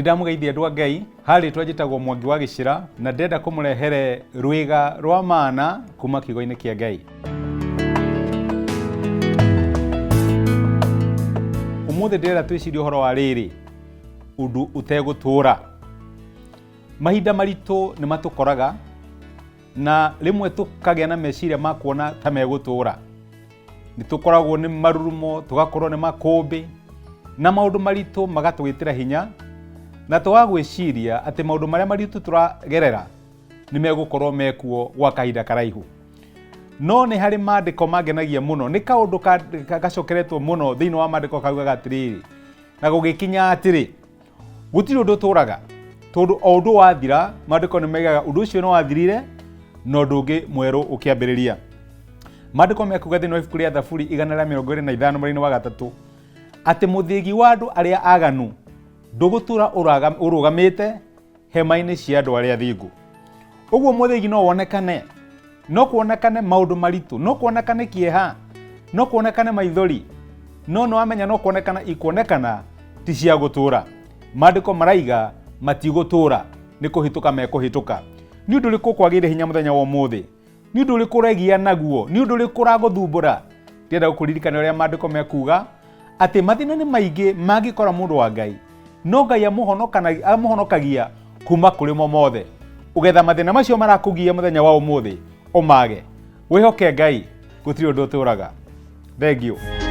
Nindamugeithia andũ a Ngai harĩ twajĩtagwo Mwangi wa Gĩcĩra na ndenda kũmũrehere rwĩga rwa maana kuma kiugo-inĩ kĩa Ngai. Ũmũthĩ ndĩrenda twĩcirie ũhoro wa rĩrĩ, ũndũ ũtegũtũũra. Mahinda maritũ nĩ matũkoraga na rĩmwe tũkagĩa na meciria ma kuona ta megũtũũra. Nĩ tũkoragwo nĩ marurumo, tũgakorwo nĩ makũmbĩ na maũndũ maritũ magatũgĩtĩra hinya, na twagwĩciria atĩ maũndũ marĩa maritũ tũragerera nĩ megũkorwo mekuo gwa kahinda karaihu. No nĩ harĩ maandĩko mangenagia mũno, nĩ kaũndũ gacokeretwo mũno thĩinĩ wa maandĩko kaugaga atĩrĩrĩ, na gũgĩkinya atĩrĩ, gũtirĩ ũndũ ũtũũraga, tondũ o ũndũ wathira, maandĩko nĩ maigaga ũndũ ũcio nĩ wathirire na ũndũ ũngĩ mwerũ ũkĩambĩrĩria. Maandĩko mekuga thĩinĩ wa ibuku rĩa Thaburi 125 mweri-inĩ wa 3 atĩ mũthĩgi wa andũ arĩa aganu ndũgũtũũra ũrũgamĩte hema-inĩ cia andũ arĩa athingu. Ũguo mũthĩgi no wonekane, no kuonekane maũndũ maritũ, no kuonekane kĩeha, no kuonekane maithori, no wamenya no kuonekana ikuonekana ti cia gũtũũra. Maandĩko maraiga matigũtũũra, nĩ kũhĩtũka mekũhĩtũka. Nĩ ũndũ ũrĩkũ kwagĩire hinya mũthenya wa ũmũthĩ? Nĩ ũndũ ũrĩkũ ũregia naguo? Nĩ ũndũ ũrĩkũ ũragũthumbũra? Ndĩrenda gũkũririkana ũrĩa maandĩko mekuga atĩ mathĩna nĩ maingĩ mangĩkora mũndũ wa Ngai, no Ngai amũhonokagia kuma kũrĩ mo mothe. Ũgetha mathĩna macio marakũgia mũthenya wa ũmũthĩ ũmage. Wĩhoke Ngai, gũtirĩ ũndũ ũtũũraga. Thengiũ.